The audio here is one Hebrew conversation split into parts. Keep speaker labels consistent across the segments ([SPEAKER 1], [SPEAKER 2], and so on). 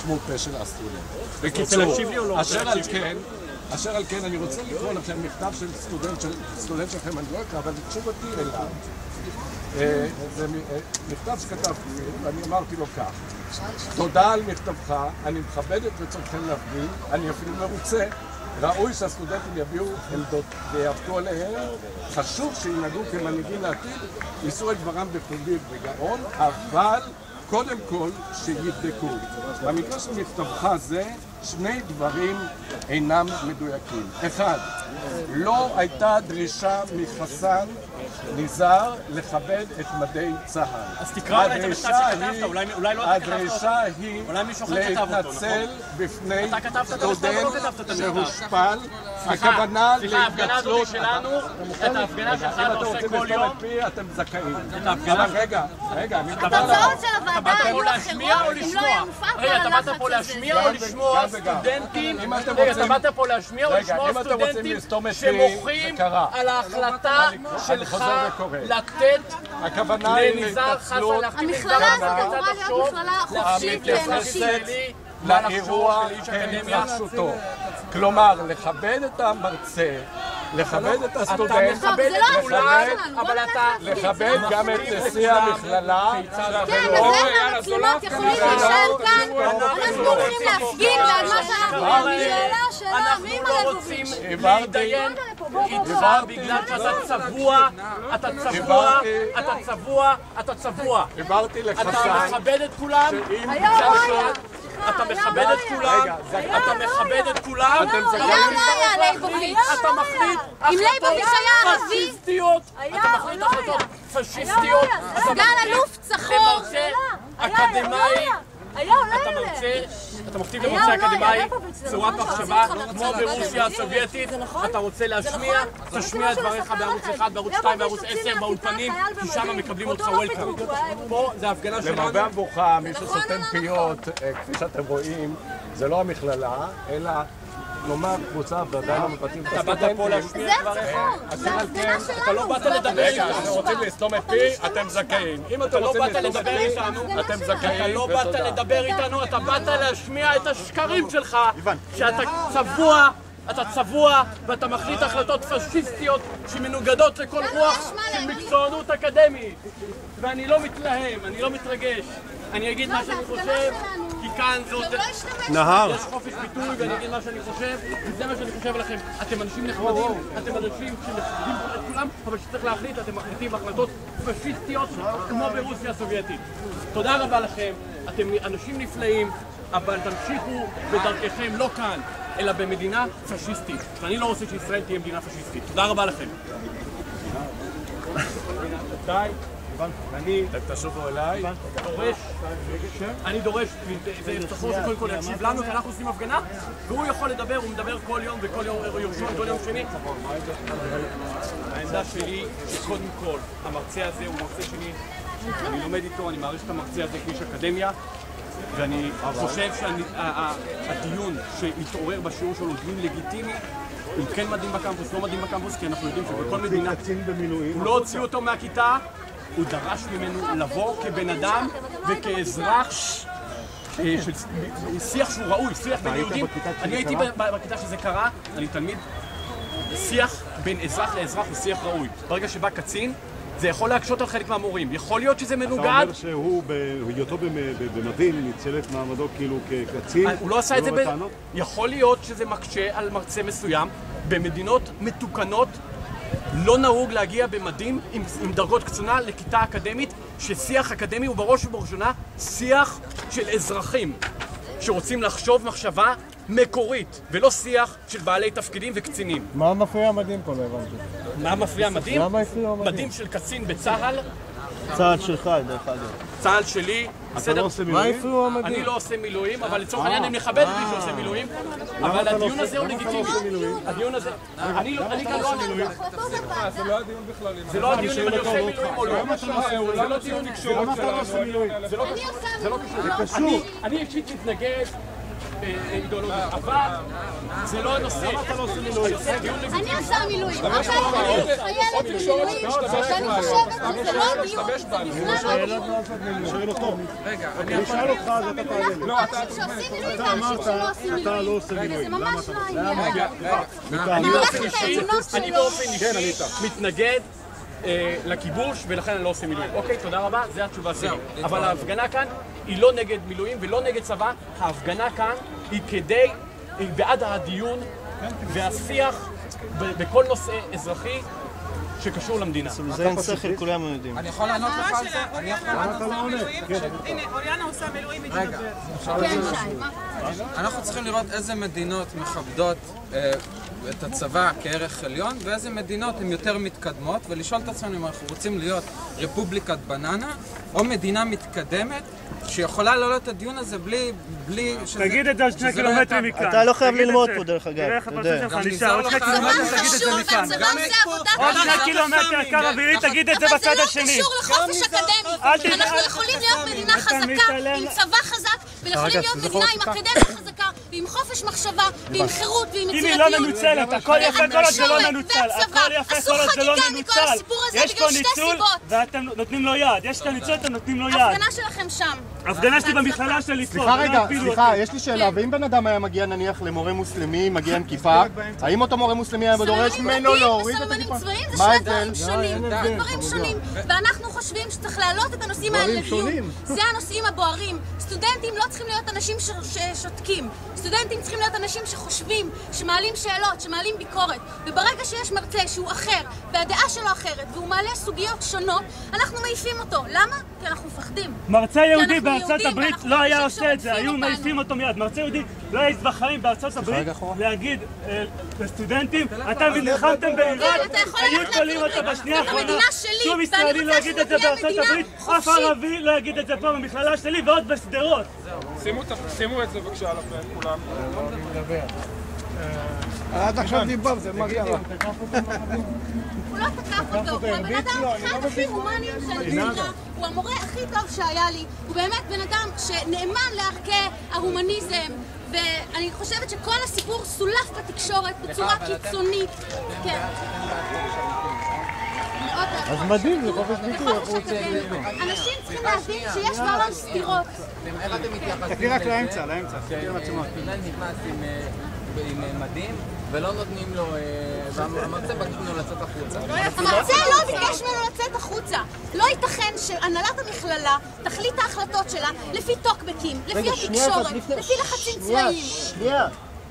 [SPEAKER 1] מוטה של הסטודנט. בקיצור, אשר על כן אני רוצה לקרוא לכם מכתב של סטודנט שלכם, אני לא אקרא, אבל תשובתי אליו. זה מכתב שכתבתי, ואני אמרתי לו כך: תודה על מכתבך, אני מכבד את רצונכם להפגין, אני אפילו מרוצה. ראוי שהסטודנטים יביעו עמדות ויעבדו עליהם, חשוב שינהגו כמנהיגים לעתיד, יישאו את דברם בפומבי ובגאון, אבל קודם כל שיבדקו. במקרה של מכתבך זה, שני דברים אינם מדויקים. אחד, לא הייתה דרישה מחסן ניזר לכבד את מדי צה"ל.
[SPEAKER 2] אז תקרא אולי את המכתב שכתבת, אולי לא אתה כתבת אותו.
[SPEAKER 1] הדרישה היא להתנצל בפני סטודנט שהושפל. הכוונה להתנצלות.
[SPEAKER 2] את ההפגנה שלך אתה עושה כל יום.
[SPEAKER 1] אתם זכאים.
[SPEAKER 3] רגע, התוצאות של הוועדה היו אחרות אם לא היה מופעל כל הלחץ הזה.
[SPEAKER 2] אתה באת פה להשמיע או לשמוע סטודנטים? אתה באת פה להשמיע או לשמוע סטודנטים שמוחים על ההחלטה שלך לתת לניזר חסן להחתים
[SPEAKER 3] המכללה הזאת אמורה להיות מכללה חופשית ונשית.
[SPEAKER 1] לאירוע התרחשותו. כלומר, לכבד את המרצה, לכבד את הסטודנט, לכבד גם את נשיא המכללה.
[SPEAKER 3] כן, וזה המצלמות יכולים להישאר כאן, אנחנו הולכים להפגין ועל מה שאנחנו אומרים.
[SPEAKER 2] אנחנו לא רוצים להתדיין איתך בגלל שאתה צבוע, אתה צבוע, אתה צבוע, אתה צבוע. אתה מכבד את כולם, אתה מכבד את כולם, אתה מכבד את כולם, אתה מחליט פשיסטיות, אתה מחליט החלטות פשיסטיות,
[SPEAKER 3] סגן אלוף צחור,
[SPEAKER 2] אקדמאי, אתה מכתיב למרצה אקדמאי צורת מחשבה כמו ברוסיה הסובייטית. אתה רוצה להשמיע, תשמיע את דבריך בערוץ 1, בערוץ 2, בערוץ 10, באולפנים, כי שם מקבלים אותך וולקאם. פה זה ההפגנה שלנו.
[SPEAKER 1] למרבה המבוכה, מי שסותם פיות, כפי שאתם רואים, זה לא המכללה, אלא כלומר קבוצה ועדיין לא מבטאים את הסטודנטים.
[SPEAKER 2] אתה באת פה להשמיע את דבריך. אתה לא באת לדבר איתנו.
[SPEAKER 1] אתם רוצים לסתום את פי, אתם זכאים. אם אתם רוצים לסתום את פי, אתם זכאים.
[SPEAKER 2] אתה לא באת לדבר איתנו, אתה באת להשמיע את השקרים שלך, שאתה צבוע, אתה צבוע ואתה מחליט החלטות פשיסטיות שמנוגדות לכל רוח של מקצוענות אקדמית. ואני לא מתלהם, אני לא מתרגש. אני אגיד מה שאני חושב, כי כאן זאת...
[SPEAKER 1] נהר.
[SPEAKER 2] יש חופש ביטוי ואני אגיד מה שאני חושב, וזה מה שאני חושב עליכם. אתם אנשים נחמדים, אתם אנשים שמכבדים את כולם, אבל שצריך להחליט, אתם מחליטים החלטות פשיסטיות כמו ברוסיה הסובייטית. תודה רבה לכם, אתם אנשים נפלאים, אבל תמשיכו בדרככם לא כאן, אלא במדינה פשיסטית. ואני לא רוצה שישראל תהיה מדינה פשיסטית. תודה רבה לכם. די.
[SPEAKER 1] אתם תשובו אליי.
[SPEAKER 2] אני דורש, זה צריך שקודם כל יקשיב לנו, כי אנחנו עושים הפגנה, והוא יכול לדבר, הוא מדבר כל יום וכל יום ראשון, כל יום שני. העמדה שלי, שקודם כל, המרצה הזה הוא מרצה שלי, אני לומד איתו, אני מעריך את המרצה הזה כאיש אקדמיה, ואני חושב שהדיון שמתעורר בשיעור שלו הוא דיון לגיטימי. הוא כן מדהים בקמפוס, לא מדהים בקמפוס, כי אנחנו יודעים שבכל מדינה הוא לא הוציא אותו מהכיתה, הוא דרש ממנו לבוא כבן אדם וכאזרח של שיח שהוא ראוי, שיח בין יהודים. אני הייתי בכיתה שזה קרה, אני תלמיד, שיח בין אזרח לאזרח הוא שיח ראוי. ברגע שבא קצין, זה יכול להקשות על חלק מהמורים. יכול להיות שזה מנוגד. אתה
[SPEAKER 4] אומר שהוא, בהיותו במדים, ניצל את מעמדו כאילו כקצין?
[SPEAKER 2] הוא לא עשה את זה יכול להיות שזה מקשה על מרצה מסוים. במדינות מתוקנות לא נהוג להגיע במדים עם דרגות קצונה לכיתה אקדמית, ששיח אקדמי הוא בראש ובראשונה שיח של אזרחים שרוצים לחשוב מחשבה מקורית, ולא שיח של בעלי תפקידים וקצינים.
[SPEAKER 5] מה מפריע המדים פה? לא הבנתי.
[SPEAKER 2] מה מפריע מדים?
[SPEAKER 5] למה הפריע המדים?
[SPEAKER 2] מדים של קצין בצה"ל.
[SPEAKER 5] צה"ל שלך, דרך אגב.
[SPEAKER 2] צה"ל שלי, בסדר.
[SPEAKER 5] מה הפריעו המדים?
[SPEAKER 2] אני לא עושה מילואים, אבל לצורך העניין אני מכבד את מי שעושה מילואים, אבל הדיון הזה הוא לגיטימי. הדיון הזה, אני כאן לא המילואים.
[SPEAKER 1] זה לא הדיון בכלל.
[SPEAKER 2] זה לא הדיון אם אני עושה מילואים או לא.
[SPEAKER 1] זה לא דיון תקשורת שלנו.
[SPEAKER 2] זה לא קשור. אני אישית מתנגד אידיאולוגית, אבל זה לא הנושא. למה אתה לא עושה מילואים?
[SPEAKER 3] אני עושה מילואים, אני חיילת במילואים, ואני חושבת שזה לא דיון, זה בכלל לא דיון.
[SPEAKER 4] שואל אותו.
[SPEAKER 6] רגע,
[SPEAKER 4] אני אשאל אותך, אז אתה תענה לי.
[SPEAKER 3] אנשים שעושים מילואים ואנשים שלא עושים
[SPEAKER 4] אתה לא
[SPEAKER 3] מילואים,
[SPEAKER 4] עושה מילואים.
[SPEAKER 3] וזה ממש לא העניין.
[SPEAKER 2] אני באופן אישי מתנגד לכיבוש, ולכן אני לא עושה מילואים. אוקיי, תודה רבה, זו התשובה שלי. אבל ההפגנה כאן היא לא נגד מילואים ולא נגד צבא, ההפגנה כאן היא בעד הדיון והשיח בכל נושא אזרחי שקשור למדינה.
[SPEAKER 5] זה אין שכל, כולנו יודעים.
[SPEAKER 6] אני יכול לענות לך על זה?
[SPEAKER 7] הנה, אוריאנה עושה מילואים, היא
[SPEAKER 6] רגע,
[SPEAKER 3] כן, שי, מה?
[SPEAKER 6] אנחנו צריכים לראות איזה מדינות מכבדות את הצבא כערך עליון ואיזה מדינות הן יותר מתקדמות ולשאול את עצמנו אם אנחנו רוצים להיות רפובליקת בננה או מדינה מתקדמת שיכולה לעלות את הדיון הזה בלי
[SPEAKER 8] תגיד את זה על 2 קילומטרים מכאן.
[SPEAKER 5] אתה לא חייב ללמוד פה דרך אגב.
[SPEAKER 6] גם נזהר לך
[SPEAKER 8] עוד 2 קילומטר קו אווירי, תגיד את זה בצד השני.
[SPEAKER 3] אבל זה לא קשור לחופש אקדמי. אנחנו יכולים להיות מדינה חזקה עם צבא חזק ויכולים להיות מדינה עם אקדמיה חזקה ועם חופש מחשבה ועם חירות ועם
[SPEAKER 8] אם היא
[SPEAKER 3] יצירתיות.
[SPEAKER 8] לא מנוצלת, הכל יפה כל עוד זה לא מנוצל. הכל יפה כל עוד זה לא מנוצל. יש פה ניצול ואתם נותנים לו יד. יש כאן ניצול, אתם נותנים לו יד.
[SPEAKER 3] ההפגנה שלכם שם.
[SPEAKER 8] ההפגנה שלי במכללה שלי פה.
[SPEAKER 5] סליחה, יש לי שאלה, ואם בן אדם היה מגיע נניח למורה מוסלמי, מגיע עם כיפה, האם אותו מורה מוסלמי היה דורש ממנו להוריד את הכיפה?
[SPEAKER 3] צבאיים זה שני דברים שונים, זה דברים שונים, ואנחנו חושבים שצריך להעלות את הנושאים האלה לדיון. זה הנושאים הבוערים. סטודנטים לא צריכים להיות אנשים ששותקים. סטודנטים צריכים להיות אנשים שחושבים, שמעלים שאלות, שמעלים ביקורת. וברגע שיש מרצה שהוא אחר, והדעה שלו אחרת, והוא מעלה סוגיות שונות, אנחנו מעיפים אותו. למה? כי אנחנו מפחדים.
[SPEAKER 8] מרצה יהודי בארצות הברית לא היה עושה את זה, היו מעיפים אותו מיד. מרצה יהודי לא היה בחיים בארצות הברית להגיד לסטודנטים, אתם נלחמתם בעיראק, היו תולים אותו בשנייה האחרונה. שום ישראלי לא יגיד את זה בארצות הברית, אף ערבי לא יגיד את זה פה במכללה שלי ועוד בשדרות.
[SPEAKER 1] שימו את זה בבקשה על הפן, כולם.
[SPEAKER 5] עד עכשיו דיבר, זה מגיע לך.
[SPEAKER 3] הוא לא תקף אותו, הוא הבן אדם אחד הכי הומניים שאני מכירה, הוא המורה הכי טוב שהיה לי, הוא באמת בן אדם שנאמן לערכי ההומניזם, ואני חושבת שכל הסיפור סולף בתקשורת בצורה קיצונית. כן.
[SPEAKER 5] אז מדהים, זה חופש ביטוי.
[SPEAKER 3] אנשים צריכים להבין שיש בעולם סתירות.
[SPEAKER 6] איך אתם מתייחסים?
[SPEAKER 5] תקריא רק לאמצע.
[SPEAKER 6] סטודנט נכנס עם מדים ולא נותנים לו, והמרצה ביקש ממנו לצאת החוצה.
[SPEAKER 3] המרצה לא ביקש ממנו לצאת החוצה. לא ייתכן שהנהלת המכללה תחליט את ההחלטות שלה לפי טוקבקים, לפי התקשורת, לפי לחצים צבאיים.
[SPEAKER 5] שנייה,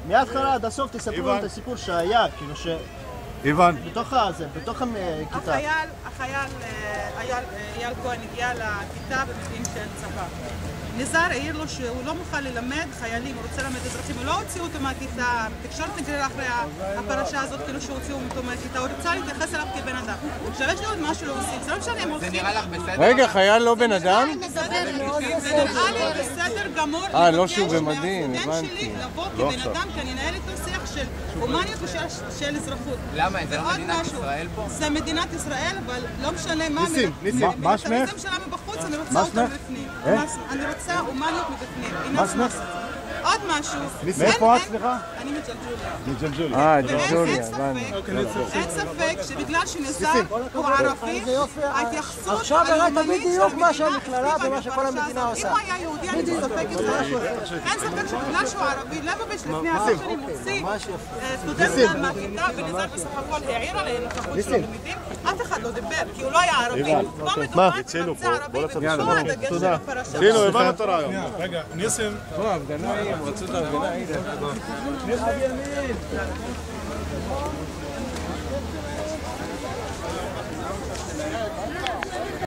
[SPEAKER 5] מההתחלה עד הסוף תספרו את הסיפור שהיה, כאילו ש... בתוך הכיתה.
[SPEAKER 7] החייל אייל כהן הגיע לכיתה במדים של צבא. נזר העיר לו שהוא לא מוכן ללמד חיילים, הוא רוצה ללמד אזרחים, הוא לא הוציאו אותו מהכיתה, תקשורת נגררה אחרי הפרשה הזאת כאילו שהוציאו אותו מהכיתה, הוא רוצה להתייחס אליו כבן אדם. עכשיו יש לי עוד משהו להוסיף, זה לא משנה, הם הולכים...
[SPEAKER 6] זה נראה לך בסדר?
[SPEAKER 5] רגע, חייל לא בן אדם?
[SPEAKER 7] זה נראה לי בסדר גמור,
[SPEAKER 5] לא שהוא במדים,
[SPEAKER 7] הבנתי. שלי לבוא כבן אדם, כי אני אנהל איתו שיח של הומניות ושל אזרחות.
[SPEAKER 6] למה? זה לא מדינת ישראל פה?
[SPEAKER 7] זה מדינת ישראל, אבל לא משנה מה...
[SPEAKER 5] ניסים, מה שמך?
[SPEAKER 7] שלנו בחוץ, אני רוצה אותו בפנים. אני רוצה הומניות מבפנים. עוד משהו.
[SPEAKER 5] מאיפה את, סליחה?
[SPEAKER 7] אני מג'לג'וליה.
[SPEAKER 5] ג'לג'וליה,
[SPEAKER 7] אין ספק שבגלל שנזר הוא ערבי, ההתייחסות
[SPEAKER 9] עכשיו הראית בדיוק מה שהמכללה ומה שכל המדינה עושה.
[SPEAKER 7] אם הוא היה יהודי, אני מסתפק עם זה. אין ספק שבגלל שהוא ערבי, לבביץ' לפני 10 שנים מוציא סטודנט מהכיתה, ונזר בסך הכל העיר עליהם נוכחות של תלמידים, אף אחד לא דיבר, כי הוא לא היה ערבי. פה מדובר במרצה ערבי, ושום הדגש של הפרשה.
[SPEAKER 4] הנה, הבנו את הרעיון.
[SPEAKER 5] רגע, ניסים.
[SPEAKER 1] ההפגנה היא, הם רצו את ההפגנה, הנה.